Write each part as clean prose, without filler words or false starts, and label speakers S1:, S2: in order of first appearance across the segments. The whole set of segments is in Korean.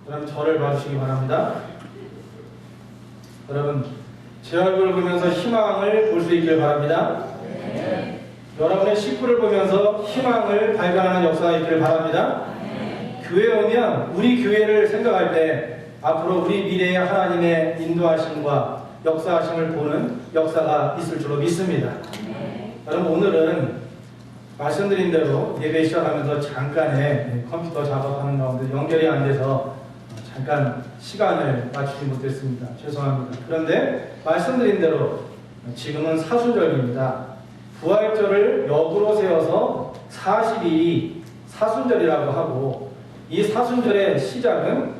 S1: 그럼 저를 봐주시기 바랍니다. 여러분, 제 얼굴을 보면서 희망을 볼 수 있길 바랍니다.
S2: 네.
S1: 여러분의 식구를 보면서 희망을 발견하는 역사가 있기를 바랍니다.
S2: 네.
S1: 교회에 오면 우리 교회를 생각할 때 앞으로 우리 미래의 하나님의 인도하심과 역사하심을 보는 역사가 있을 줄로 믿습니다.
S2: 네.
S1: 여러분, 오늘은 말씀드린 대로 예배 시작하면서 잠깐의 컴퓨터 작업하는 가운데 연결이 안 돼서 잠깐 시간을 맞추지 못했습니다. 죄송합니다. 그런데 말씀드린 대로 지금은 사순절입니다. 부활절을 역으로 세워서 40일이 사순절이라고 하고, 이 사순절의 시작은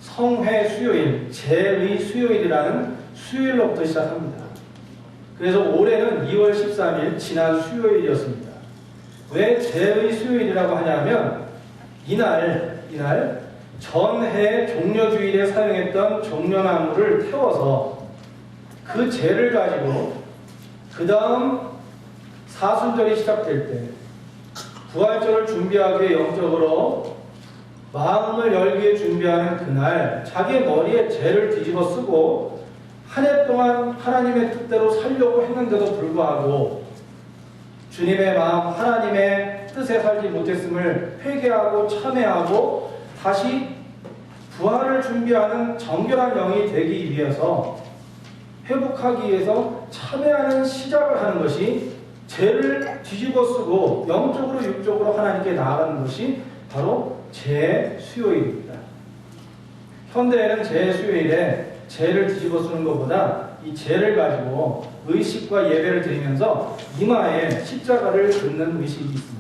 S1: 성회 수요일, 제의 수요일이라는 수요일로부터 시작합니다. 그래서 올해는 2월 13일 지난 수요일이었습니다. 왜 제의 수요일이라고 하냐면 이날 전해 종려주일에 사용했던 종려나무를 태워서 그 재를 가지고 그 다음 사순절이 시작될 때 부활절을 준비하기 위해 영적으로 마음을 열기 위해 준비하는 그날 자기의 머리에 재를 뒤집어 쓰고 한 해 동안 하나님의 뜻대로 살려고 했는데도 불구하고 주님의 마음, 하나님의 뜻에 살지 못했음을 회개하고 참회하고 다시 부활을 준비하는 정결한 영이 되기 위해서, 회복하기 위해서 참회하는 시작을 하는 것이, 죄를 뒤집어 쓰고 영적으로 육적으로 하나님께 나아가는 것이 바로 재수요일입니다. 현대에는 재수요일에 죄를 뒤집어 쓰는 것보다 이 죄를 가지고 의식과 예배를 드리면서 이마에 십자가를 긋는 의식이 있습니다.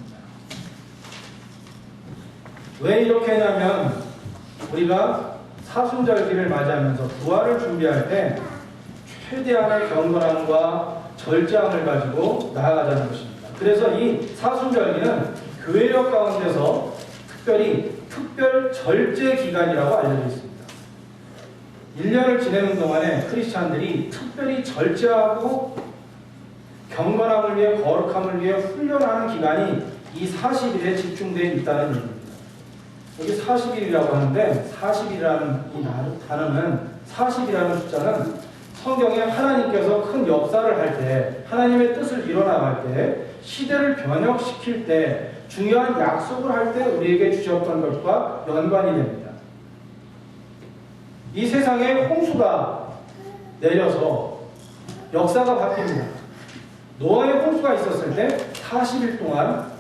S1: 왜 이렇게 하냐면 우리가 사순절기를 맞이하면서 부활을 준비할 때 최대한의 경건함과 절제함을 가지고 나아가자는 것입니다. 그래서 이 사순절기는 교회력 가운데서 특별 절제 기간이라고 알려져 있습니다. 1년을 지내는 동안에 크리스찬들이 특별히 절제하고 경건함을 위해, 거룩함을 위해 훈련하는 기간이 이 40일에 집중되어 있다는 얘기입니다. 여기 40일이라고 하는데 40일이라는 이 단어는, 40이라는 숫자는 성경에 하나님께서 큰 역사를 할 때, 하나님의 뜻을 이뤄나갈 때, 시대를 변혁시킬 때, 중요한 약속을 할 때 우리에게 주셨던 것과 연관이 됩니다. 이 세상에 홍수가 내려서 역사가 바뀝니다. 노아의 홍수가 있었을 때 40일 동안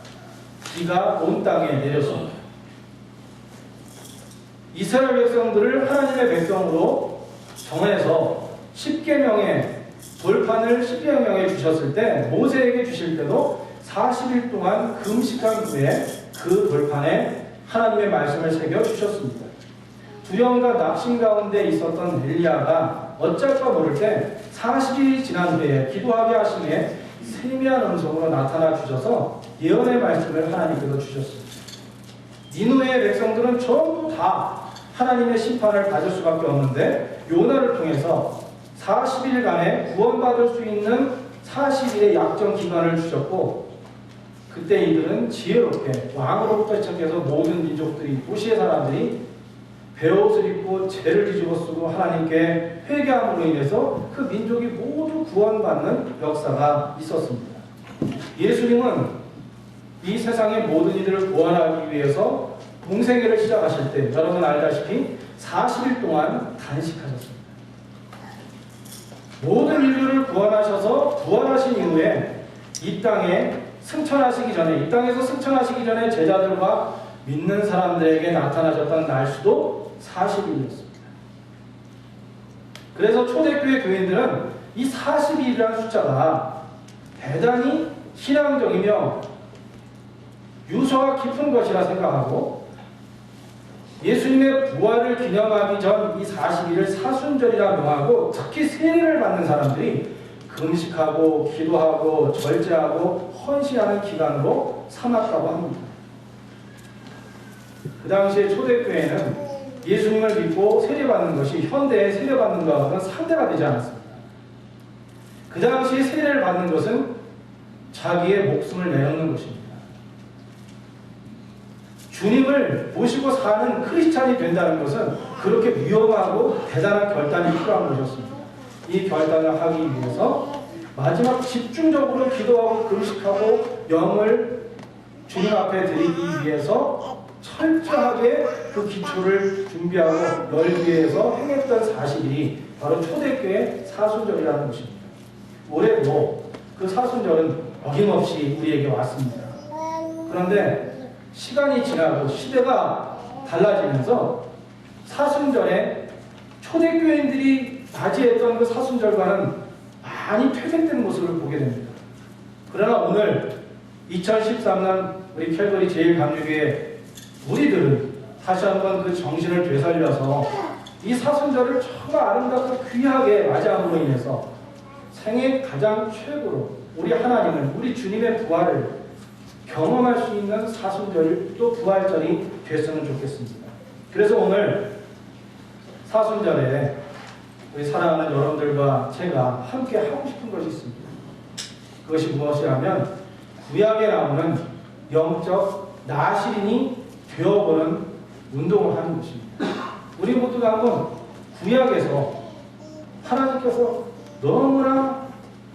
S1: 비가 온 땅에 내렸습니다. 이스라엘 백성들을 하나님의 백성으로 정해서 10계명의 돌판을 10계명에 주셨을 때, 모세에게 주실 때도 40일 동안 금식한 후에 그 돌판에 하나님의 말씀을 새겨 주셨습니다. 두려움과 낙심 가운데 있었던 엘리야가 어쩔까 모를 때 40일이 지난 후에 기도하게 하심에 세미한 음성으로 나타나 주셔서 예언의 말씀을 하나님께서 주셨습니다. 니느웨의 백성들은 전부 다 하나님의 심판을 받을 수밖에 없는데 요나를 통해서 40일간의 구원받을 수 있는 40일의 약정 기간을 주셨고, 그때 이들은 지혜롭게 왕으로부터 시작해서 모든 민족들이, 도시의 사람들이 베옷을 입고 죄를 뒤집어 쓰고 하나님께 회개함으로 인해서 그 민족이 모두 구원받는 역사가 있었습니다. 예수님은 이 세상의 모든 이들을 구원하기 위해서 공생애를 시작하실 때 여러분 알다시피 40일 동안 단식하셨습니다. 모든 인류를 구원하셔서 부활하신 이후에 이 땅에 승천하시기 전에, 이 땅에서 승천하시기 전에 제자들과 믿는 사람들에게 나타나셨던 날수도 40일이었습니다. 그래서 초대교회 교인들은 이 40일이라는 숫자가 대단히 신앙적이며 유서가 깊은 것이라 생각하고, 예수님의 부활을 기념하기 전 이 40일을 사순절이라 명하고, 특히 세례를 받는 사람들이 금식하고 기도하고 절제하고 헌신하는 기간으로 삼았다고 합니다. 그 당시에 초대교회는 예수님을 믿고 세례받는 것이 현대의 세례받는 것과는 상대가 되지 않았습니다. 그 당시에 세례를 받는 것은 자기의 목숨을 내놓는 것입니다. 주님을 모시고 사는 크리스찬이 된다는 것은 그렇게 위험하고 대단한 결단이 필요한 것이었습니다. 이 결단을 하기 위해서 마지막 집중적으로 기도하고 금식하고 영을 주님 앞에 드리기 위해서 철저하게 그 기초를 준비하고 열기 위해서 행했던 사실이 바로 초대교회 사순절이라는 것입니다. 올해도 그 사순절은 어김없이 우리에게 왔습니다. 그런데 시간이 지나고 시대가 달라지면서 사순절에 초대교인들이 맞이했던 그 사순절과는 많이 퇴색된 모습을 보게 됩니다. 그러나 오늘 2013년 우리 캘거리 제1감리교회 우리들은 다시 한번 그 정신을 되살려서 이 사순절을 정말 아름답고 귀하게 맞이함으로 인해서 생애 가장 최고로 우리 하나님을, 우리 주님의 부활을 경험할 수 있는 사순절 또 부활절이 됐으면 좋겠습니다. 그래서 오늘 사순절에 우리 사랑하는 여러분들과 제가 함께 하고 싶은 것이 있습니다. 그것이 무엇이냐면 구약에 나오는 영적 나시린이 되어보는 운동을 하는 것입니다. 우리 모두가 한번 구약에서 하나님께서 너무나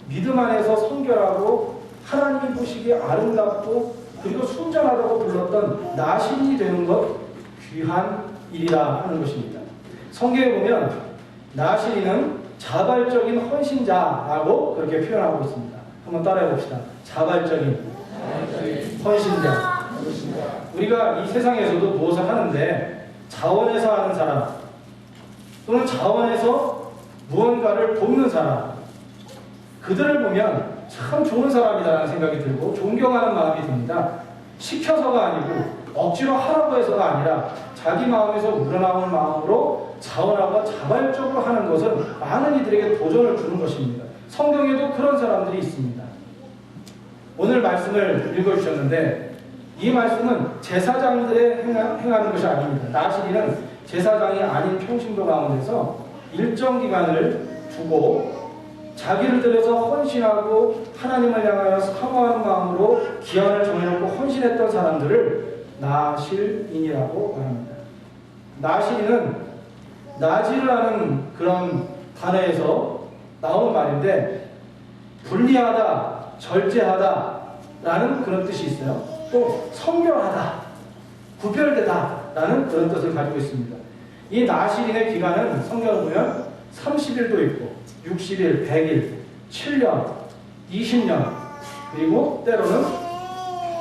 S1: 믿음 안에서 성결하고 하나님이 보시기에 아름답고 그리고 순전하다고 불렀던 나시린이 되는 것 귀한 일이라 하는 것입니다. 성경에 보면 나시린은 자발적인 헌신자라고 그렇게 표현하고 있습니다. 한번 따라해 봅시다. 자발적인 헌신자. 우리가 이 세상에서도 무엇을 하는데 자원해서 하는 사람 또는 자원해서 무언가를 돕는 사람, 그들을 보면 참 좋은 사람이라는 생각이 들고 존경하는 마음이 듭니다. 시켜서가 아니고 억지로 하라고 해서가 아니라 자기 마음에서 우러나오는 마음으로 자원하고 자발적으로 하는 것은 많은 이들에게 도전을 주는 것입니다. 성경에도 그런 사람들이 있습니다. 오늘 말씀을 읽어주셨는데 이 말씀은 제사장들의 행하는 것이 아닙니다. 나시린은 제사장이 아닌 평신도 가운데서 일정 기간을 두고 자기를 들여서 헌신하고 하나님을 향하여 사모하는 마음으로 기한을 정해놓고 헌신했던 사람들을 나실인이라고 말합니다. 나실인은 나지르라는 그런 단어에서 나온 말인데 분리하다, 절제하다 라는 그런 뜻이 있어요. 또 성결하다, 구별되다 라는 그런 뜻을 가지고 있습니다. 이 나시린의 기간은 성경을 보면 30일도 있고 60일, 100일, 7년, 20년 그리고 때로는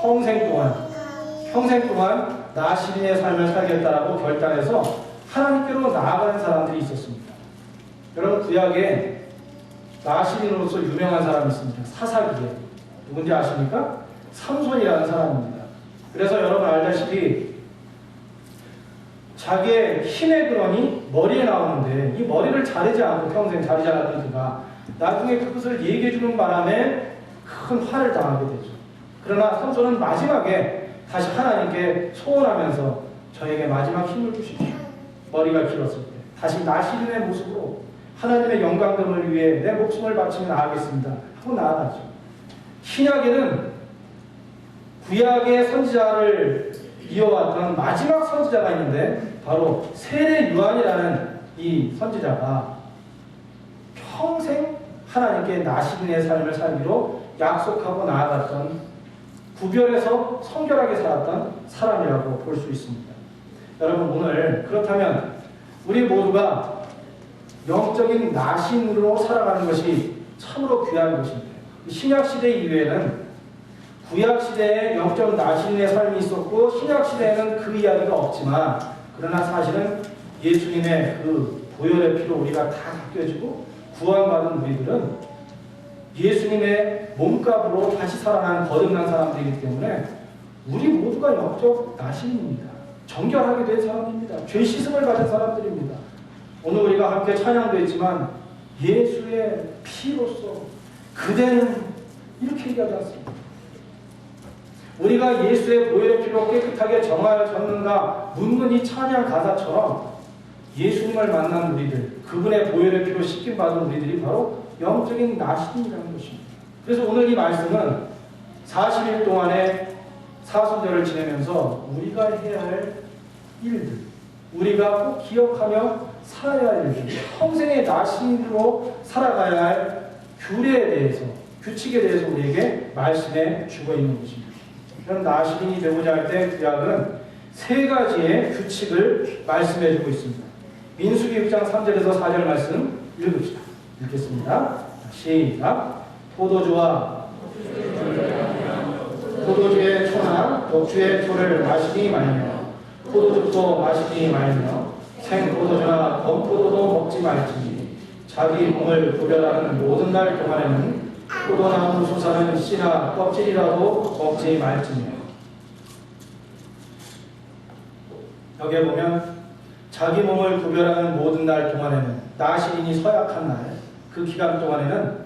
S1: 평생 동안 나시린의 삶을 살겠다라고 결단해서 하나님께로 나아가는 사람들이 있었습니다. 여러분 구약에 나시린으로서 유명한 사람이 있습니다. 사사기에. 누군지 아십니까? 삼손이라는 사람입니다. 그래서 여러분 알다시피 자기의 힘의 근원이 머리에 나오는데 이 머리를 자르지 않고 평생 자르지 않았던 그가 나중에 그것을 얘기해주는 바람에 큰 화를 당하게 되죠. 그러나 삼손은 마지막에 다시 하나님께 소원하면서 저에게 마지막 힘을 주십시오. 머리가 길었을 때 다시 나시린의 모습으로 하나님의 영광됨을 위해 내 목숨을 바치며 나아가겠습니다 하고 나아가죠. 신약에는 구약의 선지자를 이어왔던 마지막 선지자가 있는데 바로 세례 요한이라는 이 선지자가 평생 하나님께 나시린의 삶을 살기로 약속하고 나아갔던 구별해서 성결하게 살았던 사람이라고 볼 수 있습니다. 여러분 오늘 그렇다면 우리 모두가 영적인 나신으로 살아가는 것이 참으로 귀한 것입니다. 신약시대 이후에는 구약시대에 영적 나신의 삶이 있었고 신약시대에는 그 이야기가 없지만 그러나 사실은 예수님의 그 보혈의 피로 우리가 다 바뀌어지고 구원받은 우리들은 예수님의 몸값으로 다시 살아난 거듭난 사람들이기 때문에 우리 모두가 영적 나신입니다. 정결하게 된 사람입니다. 죄 씻음을 받은 사람들입니다. 오늘 우리가 함께 찬양도 했지만 예수의 피로써 그대는 이렇게 얘기하지 않습니다. 우리가 예수의 보혈의 피로 깨끗하게 정하였는가 묻는 이 찬양 가사처럼 예수님을 만난 우리들, 그분의 보혈의 피로 씻김 받은 우리들이 바로 영적인 나신이라는 것입니다. 그래서 오늘 이 말씀은 40일 동안의 사순절을 지내면서 우리가 해야 할 일들, 우리가 꼭 기억하며 살아야 할 일들, 평생의 나신으로 살아가야 할 규례에 대해서, 규칙에 대해서 우리에게 말씀해 주고 있는 것입니다. 그럼 나신이 되고자 할 때 구약은 세 가지의 규칙을 말씀해 주고 있습니다. 민수기 6장 3절에서 4절 말씀 읽읍시다. 읽겠습니다. 시작. 포도주와 포도주의 초나 독주의 초를 마시니 말며 포도주도 마시니 말며 생포도주나 건포도도 먹지 말지니 자기 몸을 구별하는 모든 날 동안에는 포도나무 수사는 씨나 껍질이라도 먹지 말지며. 여기에 보면 자기 몸을 구별하는 모든 날 동안에는, 나시린이 서약한 날, 그 기간 동안에는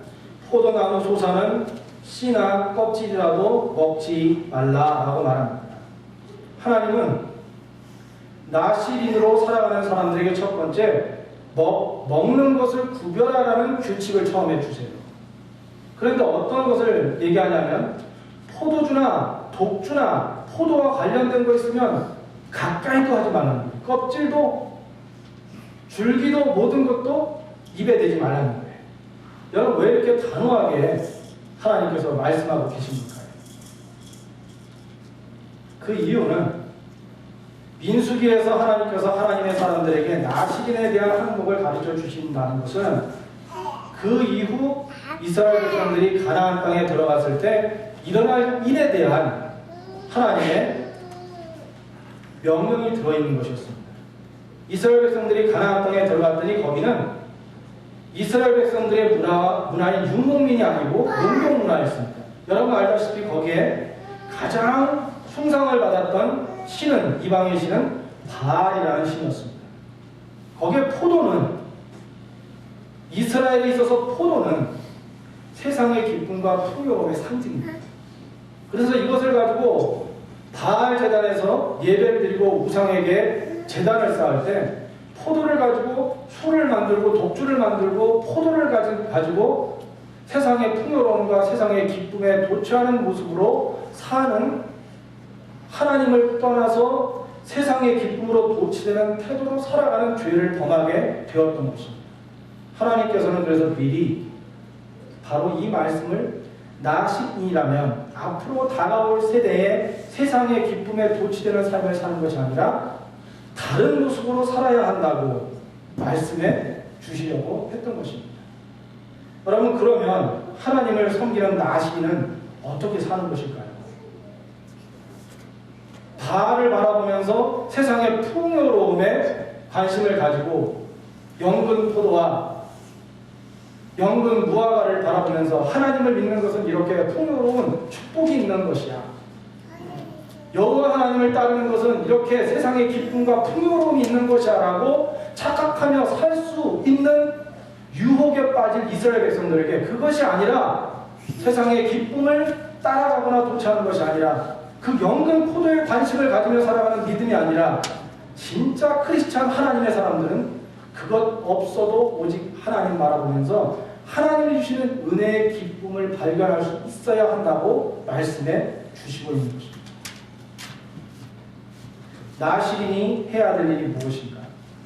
S1: 포도나무 소사는 씨나 껍질이라도 먹지 말라라고 말합니다. 하나님은 나시린으로 살아가는 사람들에게 첫 번째 먹는 것을 구별하라는 규칙을 처음에 주세요. 그런데 어떤 것을 얘기하냐면 포도주나 독주나 포도와 관련된 거 있으면 가까이도 하지 말라는 거예요. 껍질도 줄기도 모든 것도 입에 대지 말라는 거예요. 여러분 왜 이렇게 단호하게 하나님께서 말씀하고 계십니까? 그 이유는 민수기에서 하나님께서 하나님의 사람들에게 나시린에 대한 항목을 가르쳐 주신다는 것은 그 이후 이스라엘 백성들이 가나안 땅에 들어갔을 때 일어날 일에 대한 하나님의 명령이 들어있는 것이었습니다. 이스라엘 백성들이 가나안 땅에 들어갔더니 거기는 이스라엘 백성들의 문화인 유목민이 아니고 농경 문화였습니다. 여러분 알다시피 거기에 가장 숭상을 받았던 신은, 이방의 신은 바알이라는 신이었습니다. 거기에 포도는, 이스라엘에 있어서 포도는 세상의 기쁨과 풍요로움의 상징입니다. 그래서 이것을 가지고 바알 제단에서 예배를 드리고 우상에게 제단을 쌓을 때 포도를 가지고 술을 만들고 독주를 만들고 포도를 가지고 세상의 풍요로움과 세상의 기쁨에 도취하는 모습으로 사는, 하나님을 떠나서 세상의 기쁨으로 도취되는 태도로 살아가는 죄를 범하게 되었던 것입니다. 하나님께서는 그래서 미리 바로 이 말씀을 나시린이라면 앞으로 다가올 세대에 세상의 기쁨에 도취되는 삶을 사는 것이 아니라 다른 모습으로 살아야 한다고 말씀해 주시려고 했던 것입니다. 여러분 그러면 하나님을 섬기는 나시린은 어떻게 사는 것일까요? 바알을 바라보면서 세상의 풍요로움에 관심을 가지고 연근 포도와 연근 무화과를 바라보면서 하나님을 믿는 것은 이렇게 풍요로운 축복이 있는 것이야. 여호와 하나님을 따르는 것은 이렇게 세상의 기쁨과 풍요로움이 있는 것이야 라고 착각하며 살 수 있는 유혹에 빠진 이스라엘 백성들에게 그것이 아니라 세상의 기쁨을 따라가거나 도취하는 것이 아니라 그 연근 포도에 관심을 가지며 살아가는 믿음이 아니라 진짜 크리스찬 하나님의 사람들은 그것 없어도 오직 하나님 바라보면서 하나님이 주시는 은혜의 기쁨을 발견할 수 있어야 한다고 말씀해 주시고 있는 것입니다. 나시린이 해야 될 일이 무엇인가?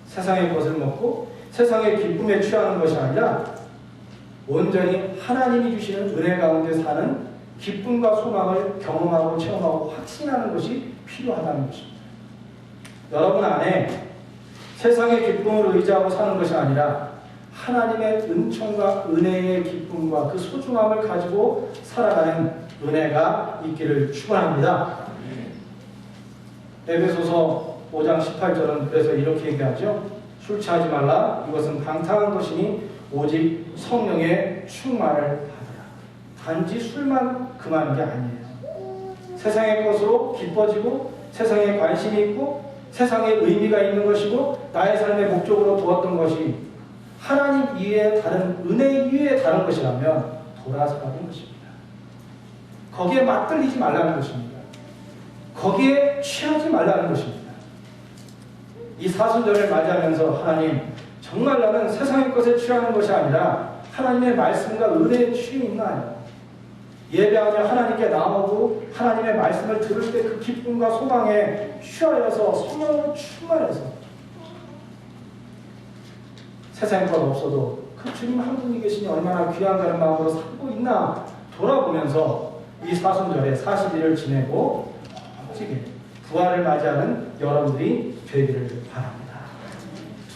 S1: 세상의 것을 먹고 세상의 기쁨에 취하는 것이 아니라 온전히 하나님이 주시는 은혜 가운데 사는 기쁨과 소망을 경험하고 체험하고 확신하는 것이 필요하다는 것입니다. 여러분 안에 세상의 기쁨을 의지하고 사는 것이 아니라 하나님의 은총과 은혜의 기쁨과 그 소중함을 가지고 살아가는 은혜가 있기를 축원합니다. 에베소서 5장 18절은 그래서 이렇게 얘기하죠. 술 취하지 말라. 이것은 방탕한 것이니 오직 성령의 충만을 받으라. 단지 술만 금하는 게 아니에요. 세상의 것으로 기뻐지고 세상에 관심이 있고 세상에 의미가 있는 것이고 나의 삶의 목적으로 두었던 것이 하나님 이외에 다른 은혜 이외에 다른 것이라면 돌아서가는 것입니다. 거기에 맞들리지 말라는 것입니다. 거기에 취하지 말라는 것입니다. 이 사순절을 맞이하면서 하나님 정말 나는 세상의 것에 취하는 것이 아니라 하나님의 말씀과 은혜에 취해 있나요? 예배하며 하나님께 나오고 하나님의 말씀을 들을 때 그 기쁨과 소망에 취하여서 성령으로 충만해서 세상에 것 없어도 그 주님 한 분이 계시니 얼마나 귀한가는 마음으로 살고 있나 돌아보면서 이 사순절에 40일을 지내고 멋지게 부활을 맞이하는 여러분들이 되기를 바랍니다.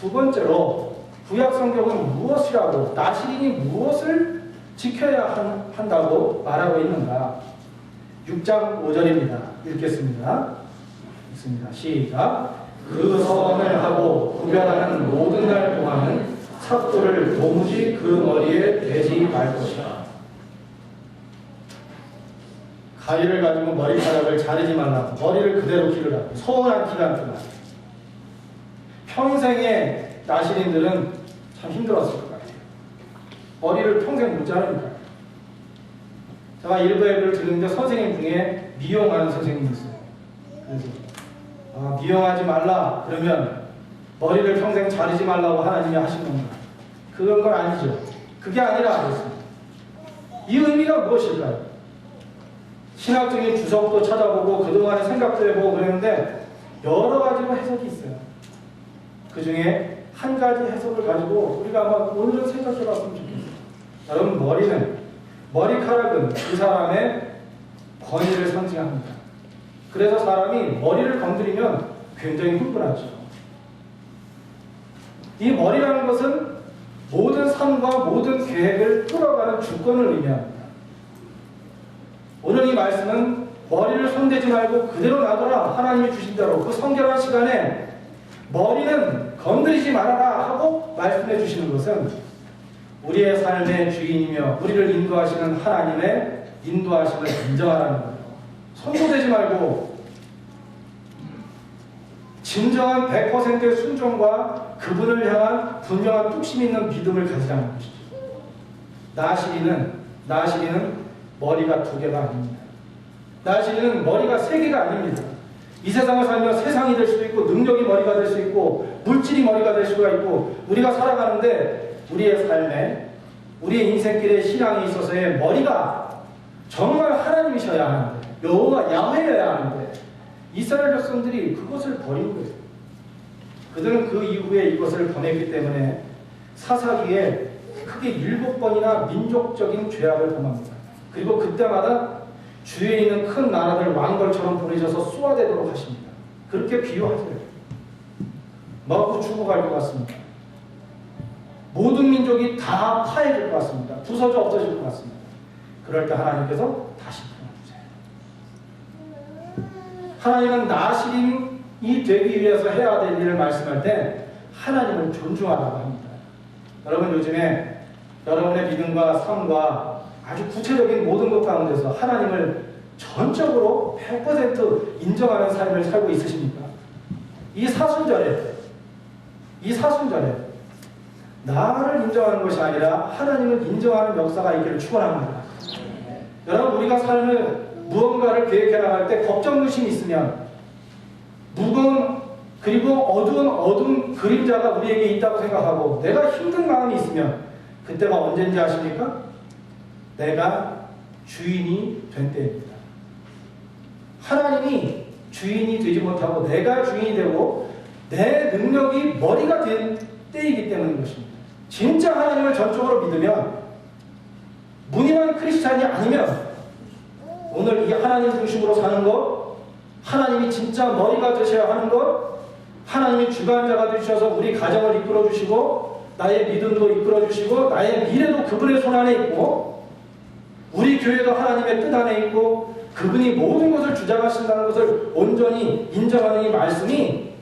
S1: 두 번째로 구약 성경은 무엇이라고 나시린이 무엇을 지켜야 한다고 말하고 있는가? 6장 5절입니다. 읽겠습니다. 읽습니다. 시작. 그 선을 하고 구별하는 모든 날 동안은 삭도를 도무지 그 머리에 대지 말 것이다. 가위를 가지고 머리카락을 자르지 말라고 머리를 그대로 기르라고 서운한 기간 동안 평생의 나시린들은 참 힘들었을 것 같아요. 머리를 평생 못 자르니까. 제가 일부 예배를 듣는데 선생님 중에 미용하는 선생님이 있어요. 그래서 미용하지 말라 그러면 머리를 평생 자르지 말라고 하나님이 하신 건가? 그런 건 아니죠. 그게 아니라 그랬습니다. 이 의미가 무엇일까요? 신학적인 주석도 찾아보고 그동안의 생각도 해보고 그랬는데 여러 가지로 해석이 있어요. 그 중에 한 가지 해석을 가지고 우리가 한번 오늘은 생각해 봤으면 좋겠어요. 여러분 머리카락은 그 사람의 권위를 상징합니다. 그래서 사람이 머리를 건드리면 굉장히 흥분하죠. 이 머리라는 것은 모든 삶과 모든 계획을 끌어가는 주권을 의미합니다. 오늘 이 말씀은 머리를 손대지 말고 그대로 놔둬라 하나님이 주신 대로 그 성결한 시간에 머리는 건드리지 말아라 하고 말씀해 주시는 것은 우리의 삶의 주인이며 우리를 인도하시는 하나님의 인도하심을 인정하라는 거예요. 손도 대지 말고 진정한 100%의 순종과 그분을 향한 분명한 뚝심 있는 믿음을 가지라는 것이죠. 나시리는 머리가 2개가 아닙니다. 나시리는 머리가 3개가 아닙니다. 이 세상을 살면 세상이 될 수도 있고 능력이 머리가 될 수 있고 물질이 머리가 될 수가 있고 우리가 살아가는데 우리의 삶에 우리의 인생길에 신앙에 있어서의 머리가 정말 하나님이셔야 하는데 여호와 야훼여야 하는데 이스라엘 백성들이 그것을 버린 거예요. 그들은 그 이후에 이것을 보냈기 때문에 사사기에 크게 7번이나 민족적인 죄악을 범합니다. 그리고 그때마다 주위에 있는 큰 나라들 왕벌처럼 보내셔서 쏘아대도록 하십니다. 그렇게 비유하세요. 먹고 죽어갈 것 같습니다. 모든 민족이 다 파해질 것 같습니다. 부서져 없어질 것 같습니다. 그럴 때 하나님께서 다시 풀어주세요. 하나님은 나시림이 되기 위해서 해야 될 일을 말씀할 때 하나님을 존중하라고 합니다. 여러분 요즘에 여러분의 믿음과 삶과 아주 구체적인 모든 것 가운데서 하나님을 전적으로 100% 인정하는 삶을 살고 있으십니까? 이 사순절에 나를 인정하는 것이 아니라 하나님을 인정하는 역사가 있기를 축원합니다. 여러분 우리가 삶을 무언가를 계획해 나갈 때 걱정의심이 있으면 무거운 그리고 어두운 그림자가 우리에게 있다고 생각하고 내가 힘든 마음이 있으면 그때가 언제인지 아십니까? 내가 주인이 된 때입니다. 하나님이 주인이 되지 못하고 내가 주인이 되고 내 능력이 머리가 된 때이기 때문인 것입니다. 진짜 하나님을 전적으로 믿으면 무늬만 크리스찬이 아니면 오늘 이 하나님 중심으로 사는 것 하나님이 진짜 머리가 되셔야 하는 것 하나님이 주관자가 되셔서 우리 가정을 이끌어 주시고 나의 믿음도 이끌어 주시고 나의 미래도 그분의 손 안에 있고 우리 교회도 하나님의 뜻 안에 있고 그분이 모든 것을 주장하신다는 것을 온전히 인정하는 이 말씀이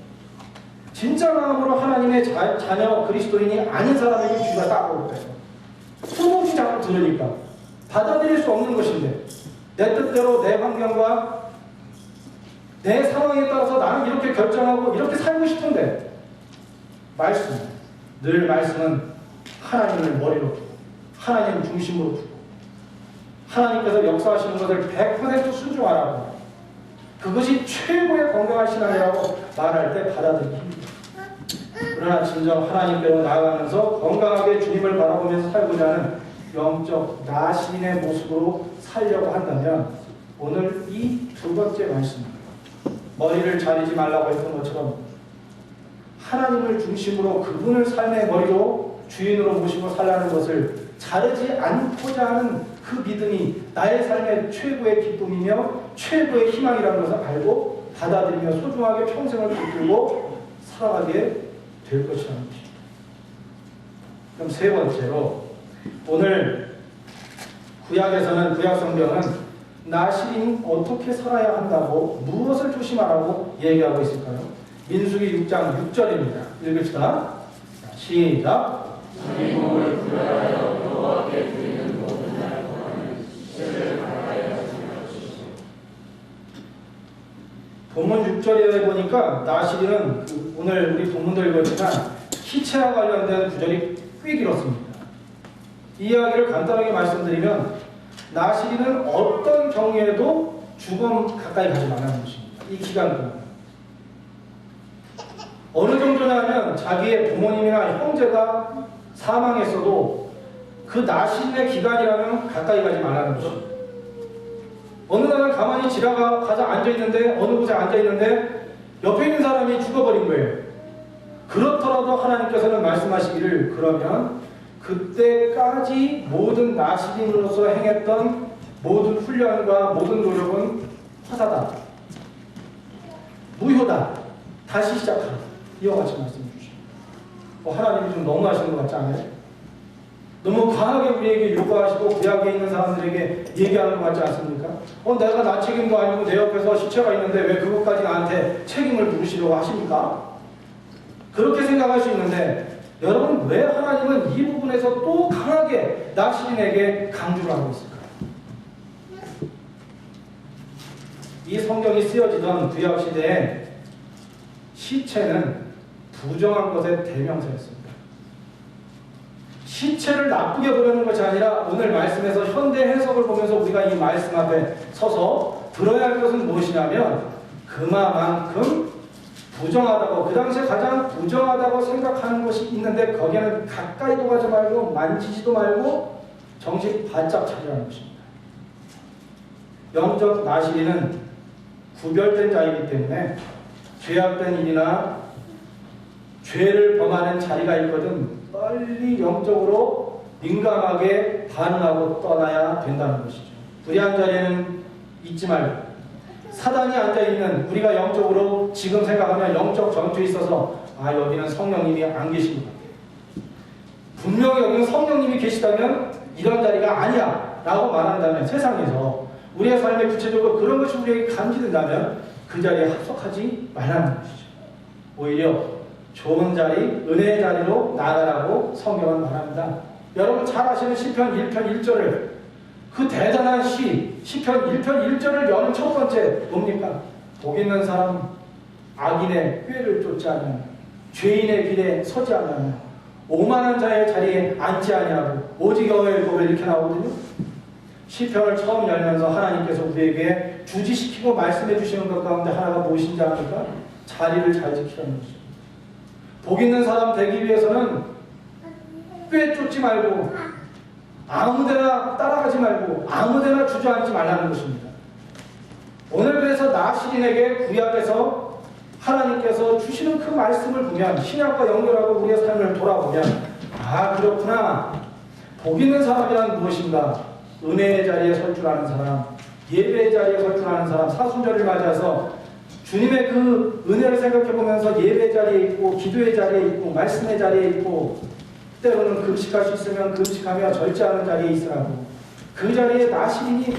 S1: 진짜 마음으로 하나님의 자녀 그리스도인이 아닌 사람에게 귀가 딱 오고 그래요. 수없이 자꾸 들으니까 받아들일 수 없는 것인데 내 뜻대로 내 환경과 내 상황에 따라서 나는 이렇게 결정하고 이렇게 살고 싶은데 늘 말씀은 하나님을 머리로 두고 하나님 중심으로 두고 하나님께서 역사하시는 것을 100% 순종하라고 그것이 최고의 건강한 신앙이라고 말할 때 받아들이기 힘듭니다. 그러나 진정 하나님께로 나아가면서 건강하게 주님을 바라보면서 살고자 하는 영적 나시린의 모습으로 살려고 한다면 오늘 이 두 번째 말씀, 머리를 자르지 말라고 했던 것처럼 하나님을 중심으로 그분을 삶의 머리로 주인으로 모시고 살라는 것을 자르지 않고자 하는 그 믿음이 나의 삶의 최고의 기쁨이며 최고의 희망이라는 것을 알고 받아들이며 소중하게 평생을 붙들고 살아가게 될 것이라는 것입니다. 그럼 세 번째로 오늘 구약에서는 구약 성경은 나시린이 어떻게 살아야 한다고 무엇을 조심하라고 얘기하고 있을까요? 민수기 6장 6절입니다. 읽읍시다. 시작.
S2: 이 몸을 구별하여 여호와께 드리는 모든 날 동안은 시체를 가까이 하지 마시고.
S1: 본문 6절에 보니까 나시린은 오늘 우리 본문도 읽었지만 시체와 관련된 구절이 꽤 길었습니다. 이 이야기를 간단하게 말씀드리면 나시린은 어떤 경우에도 죽음 가까이 가지 말라는 것입니다. 이 기간 동안. 어느 정도냐면 자기의 부모님이나 형제가 사망했어도 그 나시린의 기간이라면 가까이 가지 말라는 것입니다. 어느 날은 가만히 지나가서 앉아있는데 어느 곳에 앉아있는데 옆에 있는 사람이 죽어버린 거예요. 그렇더라도 하나님께서는 말씀하시기를 그러면 그때까지 모든 나시린으로서 행했던 모든 훈련과 모든 노력은 화사다. 무효다. 다시 시작하라. 이와 같이 말씀해 주십니다. 하나님이 좀 너무 하시는 것 같지 않아요? 너무 강하게 우리에게 요구하시고 구약에 있는 사람들에게 얘기하는 것 같지 않습니까? 내가 나 책임도 아니고 내 옆에서 시체가 있는데 왜 그것까지 나한테 책임을 물으시려고 하십니까? 그렇게 생각할 수 있는데 여러분 왜 하나님은 이 부분에서 또 강하게 나시린에게 강조를 하고 있을까요? 이 성경이 쓰여지던 구약 시대에 시체는 부정한 것의 대명사였습니다. 시체를 나쁘게 보려는 것이 아니라 오늘 말씀에서 현대 해석을 보면서 우리가 이 말씀 앞에 서서 들어야 할 것은 무엇이냐면 그만큼 부정하다고, 그 당시에 가장 부정하다고 생각하는 것이 있는데 거기에는 가까이도 가지 말고 만지지도 말고 정신 바짝 차리라는 것입니다. 영적 나시린은 구별된 자이기 때문에 죄악된 일이나 죄를 범하는 자리가 있거든 빨리 영적으로 민감하게 반응하고 떠나야 된다는 것이죠. 불의한 자리에는 있지 말고 사단이 앉아있는 우리가 영적으로 지금 생각하면 영적 전투에 있어서 여기는 성령님이 안 계신 것 같아요. 분명히 여기는 성령님이 계시다면 이런 자리가 아니야 라고 말한다면 세상에서 우리의 삶에 구체적으로 그런 것이 우리에게 감지된다면 그 자리에 합석하지 말라는 것이죠. 오히려 좋은 자리, 은혜의 자리로 나가라고 성경은 말합니다. 여러분 잘 아시는 시편 1편 1절을 그 대단한 시편 1편 1절을 여는 첫 번째 뭡니까? 복 있는 사람 악인의 꾀를 쫓지 않으며 죄인의 길에 서지 않으며 오만한 자의 자리에 앉지 아니하고 오직 여호와의 법을 이렇게 나오거든요. 시편을 처음 열면서 하나님께서 우리에게 주지시키고 말씀해 주시는 것 가운데 하나가 무엇인지 압니까? 자리를 잘 지키라는 것입니다. 복 있는 사람 되기 위해서는 꽤 쫓지 말고 아무데나 따라가지 말고 아무데나 주저앉지 말라는 것입니다. 오늘 그래서 나시린에게 구약에서 하나님께서 주시는 그 말씀을 보면 신약과 연결하고 우리의 삶을 돌아보면 그렇구나. 복 있는 사람이란 무엇인가? 은혜의 자리에 설 줄 아는 사람, 예배의 자리에 설 줄 아는 사람, 사순절을 맞아서 주님의 그 은혜를 생각해 보면서 예배 자리에 있고 기도의 자리에 있고 말씀의 자리에 있고 때로는 금식할 수 있으면 금식하며 절제하는 자리에 있으라고 그 자리에 나시린이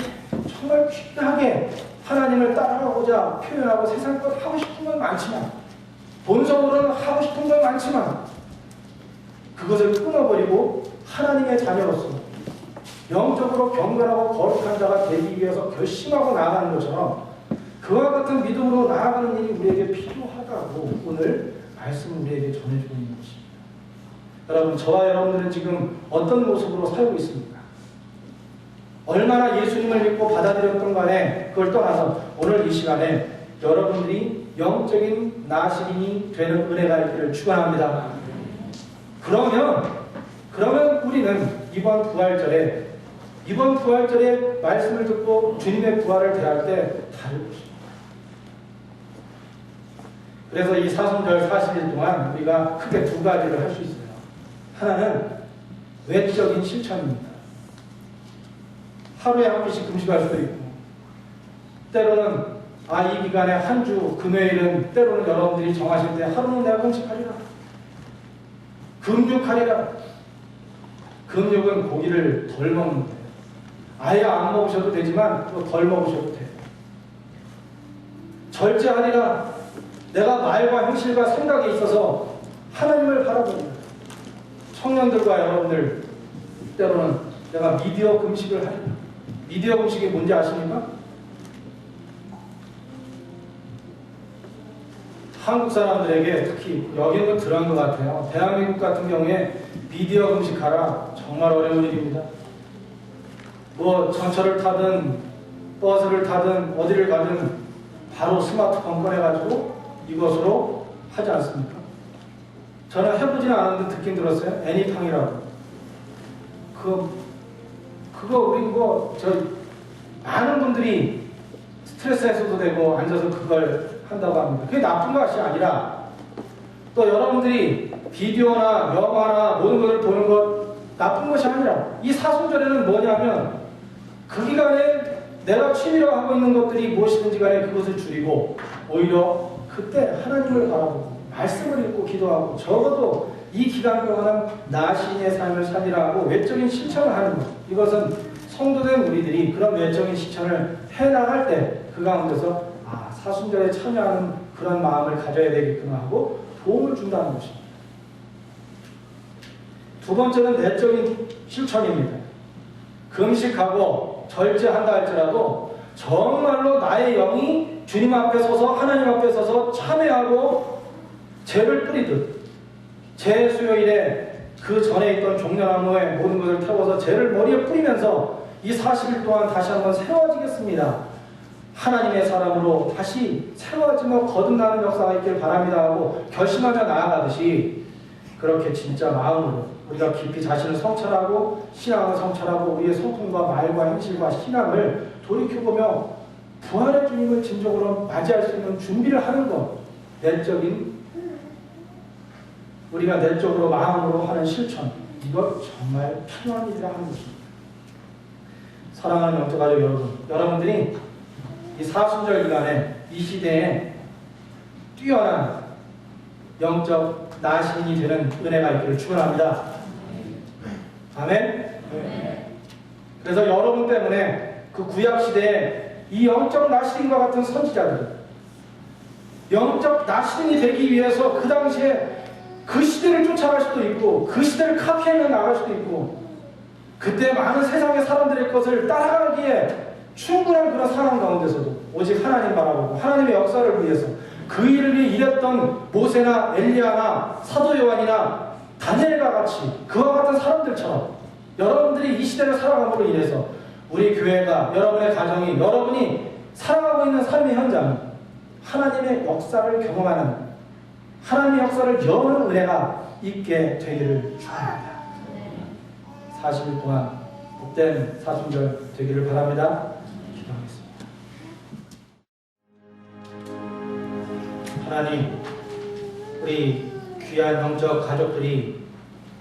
S1: 정말 귀하게 하나님을 따라가고자 표현하고 세상껏 하고 싶은 건 많지만 본성으로는 하고 싶은 건 많지만 그것을 끊어버리고 하나님의 자녀로서 영적으로 경건하고 거룩한 자가 되기 위해서 결심하고 나아가는 것처럼 그와 같은 믿음으로 나아가는 일이 우리에게 필요하다고 오늘 말씀을 우리에게 전해주고 있는 것입니다. 여러분, 저와 여러분들은 지금 어떤 모습으로 살고 있습니까? 얼마나 예수님을 믿고 받아들였던 간에 그걸 떠나서 오늘 이 시간에 여러분들이 영적인 나시린이 되는 은혜가 있기를 축원합니다. 그러면 그러면 우리는 이번 부활절에 말씀을 듣고 주님의 부활을 대할 때 다를 것입니다. 그래서 이 사순절 40일 동안 우리가 크게 두 가지를 할 수 있어요. 하나는 외적인 실천입니다. 하루에 한 끼씩 금식할 수도 있고, 때로는 이 기간에 한 주 금요일은 때로는 여러분들이 정하실 때 하루는 내가 금식하리라, 금육하리라. 금육은 고기를 덜 먹는 거예요. 아예 안 먹으셔도 되지만 또 덜 먹으셔도 돼요. 절제하리라. 내가 말과 행실과 생각에 있어서 하나님을 바라봅니다. 청년들과 여러분들, 때로는 내가 미디어 금식을 하리라. 미디어 금식이 뭔지 아십니까? 한국 사람들에게 특히 여기는 들어간 것 같아요. 대한민국 같은 경우에 미디어 금식하라 정말 어려운 일입니다. 뭐 전철을 타든 버스를 타든 어디를 가든 바로 스마트폰 꺼내가지고 이것으로 하지 않습니까? 저는 해보지는 않았는데 듣긴 들었어요. 애니팡이라고. 그거 우리 많은 분들이 스트레스 해소도 되고 앉아서 그걸 한다고 합니다. 그게 나쁜 것이 아니라 또 여러분들이 비디오나 영화나 모든 것을 보는 것 나쁜 것이 아니라 이 사순절에는 뭐냐면 그 기간에 내가 취미로 하고 있는 것들이 무엇이든지 간에 그것을 줄이고 오히려 그때 하나님을 바라보고 말씀을 읽고 기도하고 적어도 이 기간 동안은 나 시인의 삶을 살리라고 외적인 실천을 하는 것. 이것은 성도된 우리들이 그런 외적인 실천을 해나갈 때 그 가운데서 사순절에 참여하는 그런 마음을 가져야 되겠구나 하고 도움을 준다는 것입니다. 두 번째는 내적인 실천입니다. 금식하고 절제한다 할지라도 정말로 나의 영이 주님 앞에 서서 하나님 앞에 서서 참회하고 죄를 뿌리듯 제 수요일에 그 전에 있던 종려나무에 모든 것을 태워서 죄를 머리에 뿌리면서 이 40일 동안 다시 한번 세워지겠습니다. 하나님의 사람으로 다시 세워지며 거듭나는 역사가 있길 바랍니다 하고 결심하며 나아가듯이 그렇게 진짜 마음으로 우리가 깊이 자신을 성찰하고 신앙을 성찰하고 우리의 성품과 말과 행실과 신앙을 돌이켜보며 부활의 주님을 진정으로 맞이할 수 있는 준비를 하는 것, 우리가 내적으로 마음으로 하는 실천, 이것 정말 필요한 일이라 하는 것입니다. 사랑하는 영적가족 여러분, 여러분들이 이 사순절 기간에 이 시대에 뛰어난 영적 나신이 되는 은혜가 있기를 축원합니다. 아멘? 그래서 여러분 때문에 그 구약시대에 이 영적 나신과 같은 선지자들이 영적 나신이 되기 위해서 그 당시에 그 시대를 쫓아갈 수도 있고 그 시대를 카피하며 나갈 수도 있고 그때 많은 세상의 사람들의 것을 따라가기에 충분한 그런 상황 가운데서도 오직 하나님 바라보고 하나님의 역사를 위해서 그 일을 일했던 모세나 엘리야나 사도 요한이나 다니엘과 같이 그와 같은 사람들처럼 여러분들이 이 시대를 살아감으로 인해서 우리 교회가 여러분의 가정이 여러분이 살아가고 있는 삶의 현장이 하나님의 역사를 경험하는 하나님의 역사를 여는 은혜가 있게 되기를 축원합니다. 40일 동안 복된 사순절 되기를 바랍니다. 기도하겠습니다. 하나님, 우리 귀한 영적 가족들이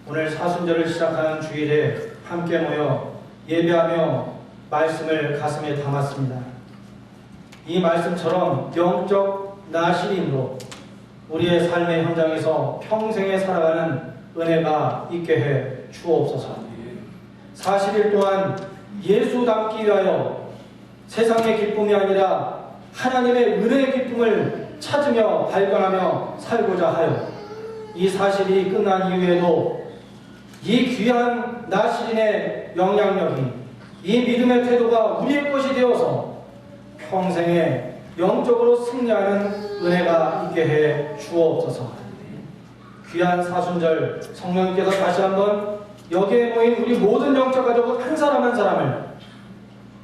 S1: 오늘 사순절을 시작하는 주일에 함께 모여 예배하며 말씀을 가슴에 담았습니다. 이 말씀처럼 영적 나시림으로 우리의 삶의 현장에서 평생에 살아가는 은혜가 있게 해 주옵소서. 40일 동안 예수 닮기 위하여 세상의 기쁨이 아니라 하나님의 은혜의 기쁨을 찾으며 발견하며 살고자 하여 이 40일이 끝난 이후에도 이 귀한 나시린의 영향력이 이 믿음의 태도가 우리의 것이 되어서 평생에 영적으로 승리하는 은혜가 있게 해 주옵소서. 귀한 사순절 성령님께서 다시 한번 여기에 모인 우리 모든 영적 가족 한 사람 한 사람을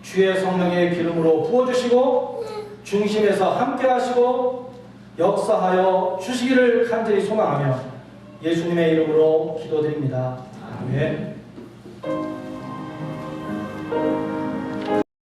S1: 주의 성령의 기름으로 부어주시고 중심에서 함께 하시고 역사하여 주시기를 간절히 소망하며 예수님의 이름으로 기도드립니다. 아멘.